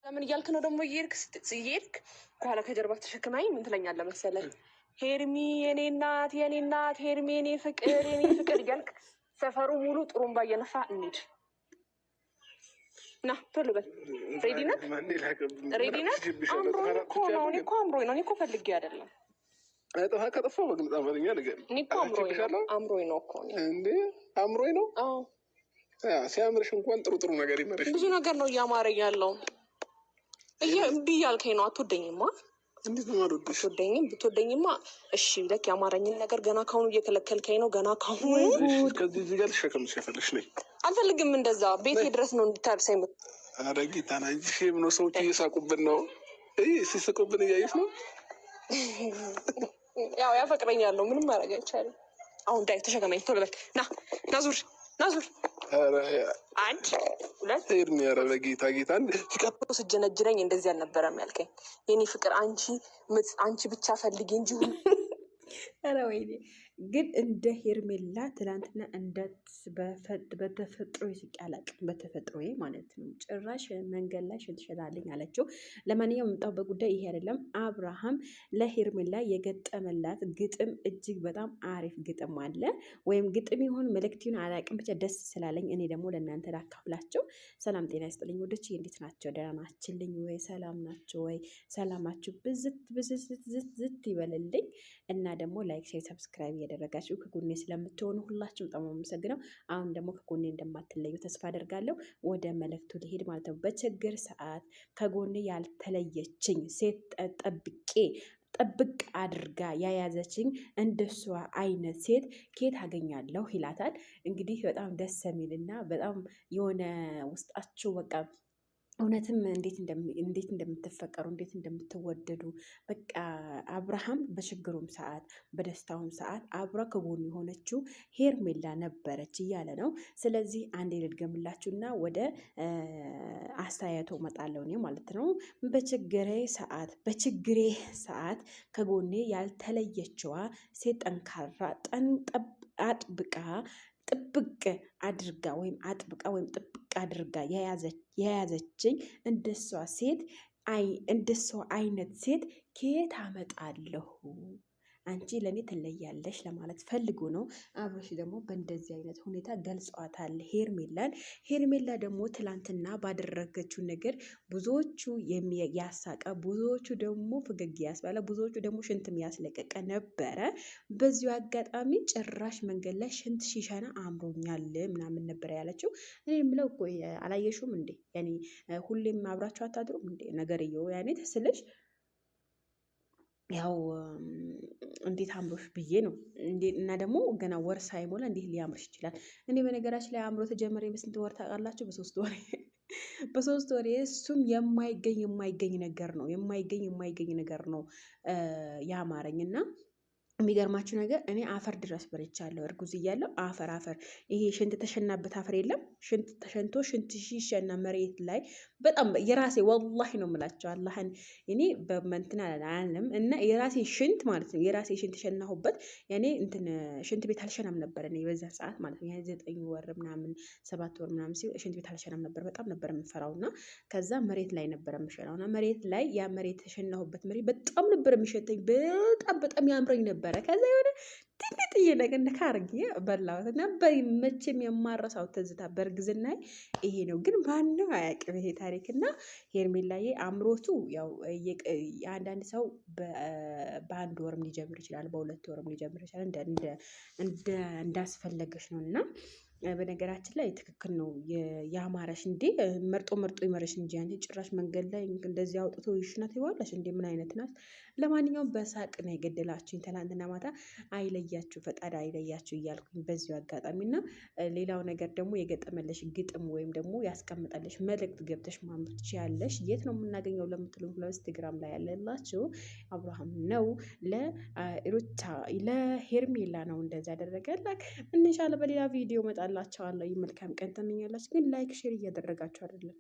ለምን እያልክ ነው ደግሞ? እየሄድክ ከኋላ ከጀርባ ተሸክማኝ ምን ትለኛለህ መሰለህ? ሄርሚ የኔ እናት ሄርሚ የኔ ፍቅር እያልክ ሰፈሩ ሙሉ ጥሩምባ እየነፋ እንሂድ። ና ቶሎ በል። ሬዲ ነህ? አምሮኝ እኮ ነው። እኔ እኮ ፈልጌ አይደለም። ጠፋ ከጠፋ በግልጽ አማርኛ ነገር እኔ እኮ አምሮኝ ነው እኮ እንዴ። አምሮኝ ነው። አዎ ሲያምርሽ እንኳን ጥሩ ነገር ይመርሽ። ብዙ ነገር ነው እያማረኝ ያለው። እምቢ እያልከኝ ነው። አትወደኝማ? እንዴት ነው የማልወድሽ? ብትወደኝማ እሺ። ለክ ያማረኝን ነገር ገና ካሁኑ እየከለከልከኝ ነው። ገና ካሁኑ ከዚህ እዚህ ጋር ልሸከምሽ የፈለግሽ ነኝ። አልፈልግም። እንደዛ ቤቴ ድረስ ነው እንድታርሰኝ። ኧረ ጌታ ና እንጂ ሼም ነው። ሰዎች እየሳቁብን ነው። ሲስቁብን እያየሽ ነው። ያው ያፈቅረኛል ነው። ምንም ማድረግ አይቻልም። አሁን ዳይ ተሸከመኝ። ቶሎ በል። ና ዙር። አንድ ሁለት ሄድን። ኧረ በጌታ ሲቀጥሎ ስጀነጅነኝ እንደዚህ አልነበረም ያልከኝ የኔ ፍቅር። አንቺ ብቻ ፈልጊ እንጂ ኧረ ወይኔ ግን እንደ ሄርሜላ ትናንትና በተፈጥሮ ይስቅ ያላቅም በተፈጥሮ ማለት ነው። ጭራሽ መንገድ ላይ ሽንትሸታለኝ አለችው። ለማንኛውም የምጣውበት ጉዳይ ይሄ አይደለም። አብርሃም ለሄርሜላ የገጠመላት ግጥም እጅግ በጣም አሪፍ ግጥም አለ። ወይም ግጥም ይሁን መልእክቱን አላቅም፣ ብቻ ደስ ስላለኝ እኔ ደግሞ ለእናንተ ላካፍላቸው። ሰላም ጤና ይስጥልኝ ወዶች፣ እንዴት ናቸው? ደህና ናችሁልኝ ወይ? ሰላም ናቸው ወይ? ሰላማችሁ ብዝት ይበልልኝ እና ደግሞ ላይክ፣ ሼር፣ ሰብስክራይብ እያደረጋችሁ ከጎኔ ስለምትሆኑ ሁላችሁም በጣም አመሰግነው። አሁን ደግሞ ከጎኔ እንደማትለዩ ተስፋ አደርጋለሁ። ወደ መልእክቱ ልሄድ ማለት ነው። በችግር ሰዓት ከጎኔ ያልተለየችኝ ሴት ጥብቅ አድርጋ ያያዘችኝ እንደሷ አይነት ሴት ኬት አገኛለሁ ይላታል። እንግዲህ በጣም ደስ የሚልና በጣም የሆነ ውስጣችሁ በቃ እውነትም እንዴት እንደምትፈቀሩ እንዴት እንደምትወደዱ በቃ አብርሃም በችግሩም ሰዓት በደስታውም ሰዓት አብራ ከጎኑ የሆነችው ሄርሜላ ነበረች እያለ ነው። ስለዚህ አንዴ ልድገምላችሁና ወደ አስተያየቱ እመጣለሁ እኔ ማለት ነው። በችግሬ ሰዓት ከጎኔ ያልተለየችዋ ሴት ጠንካራ ጥብቅ አድርጋ የያዘችኝ እንደሷ አይነት ሴት ከየት አመጣለሁ? አንቺ ለእኔ ትለያለሽ ለማለት ፈልጎ ነው። አብርሽ ደግሞ በእንደዚህ አይነት ሁኔታ ገልጿታል ሄርሜላን። ሄርሜላ ደግሞ ትላንትና ባደረገችው ነገር ብዙዎቹ ያሳቀ፣ ብዙዎቹ ደግሞ ፈገግ ያስባለ፣ ብዙዎቹ ደግሞ ሽንትም ያስለቀቀ ነበረ። በዚሁ አጋጣሚ ጭራሽ መንገድ ላይ ሽንት ሺሻና አምሮኛል ምናምን ነበረ ያለችው። እኔ የምለው እኮ አላየሹም እንዴ? ያኔ ሁሌም አብራችሁ አታድሩም እንዴ? ነገርየው ያኔ ተስልሽ ያው እንዴት አምሮሽ ብዬ ነው እና ደግሞ ገና ወር ሳይሞላ እንዴት ሊያምርሽ ይችላል? እኔ በነገራችን ላይ አምሮ ተጀመረ በስንት ወር ታውቃላችሁ? በሶስት ወር እሱም የማይገኝ ነገር ነው ያማረኝና የሚገርማችሁ ነገር እኔ አፈር ድረስ በልቻለሁ። እርጉዝ እያለሁ አፈር ይሄ ሽንት ተሸናበት አፈር የለም። ሽንት ተሸንቶ ሽንት ሲሸና መሬት ላይ በጣም የራሴ ወላሂ ነው የምላቸው አላህን እኔ በመንትና አላለም እና የራሴ ሽንት ማለት ነው። የራሴ ሽንት ሸናሁበት። ያኔ ሽንት ቤት አልሸናም ነበር እኔ በዛ ሰዓት ማለት ነው። 9 ወር ምናምን 7 ወር ምናምን ሲል ሽንት ቤት አልሸናም ነበር። በጣም ነበር የምፈራውና ከዛ መሬት ላይ ነበር የምሸናውና መሬት ላይ ያ መሬት ተሸናሁበት መሬት በጣም ነበር የሚሸተኝ። በጣም ያምረኝ ነበር። ከዛ የሆነ ትንጥዬ ነገር ነካርጌ በላሁት እና መቼም የማረሳው ትዝታ በእርግዝና ይሄ ነው። ግን ማንም አያውቅም ይሄ ታሪክ እና ሄርሜላዬ አምሮቱ ያው አንዳንድ ሰው በ1 ወርም ሊጀምር ይችላል፣ በ2 ወርም ሊጀምር ይችላል። እንዳስፈለገሽ ነው እና በነገራችን ላይ ትክክል ነው። ያማረሽ እንዴ መርጦ ይመረሽ እንጂ አንቺ ጭራሽ መንገድ ላይ እንደዚህ አውጥቶ ይሽናት ይዋላሽ እንዴ? ምን አይነት ናት? ለማንኛውም በሳቅ ነው የገደላችሁኝ ትናንትና ማታ። አይለያችሁ ፈጣሪ አይለያችሁ እያልኩኝ በዚሁ አጋጣሚና ሌላው ነገር ደግሞ የገጠመለሽ ግጥም ወይም ደግሞ ያስቀምጠለሽ መልእክት ገብተሽ ማንበብ ትችያለሽ። የት ነው የምናገኘው ለምትሉ ኢንስታግራም ላይ ያለላችሁ አብርሃም ነው ለሩታ ለሄርሜላ ነው እንደዛ ያደረገላት። እንሻለ በሌላ ቪዲዮ መጣላችኋለሁ። መልካም ቀን ተመኛላችሁ። ግን ላይክ ሼር እያደረጋችሁ አይደለም።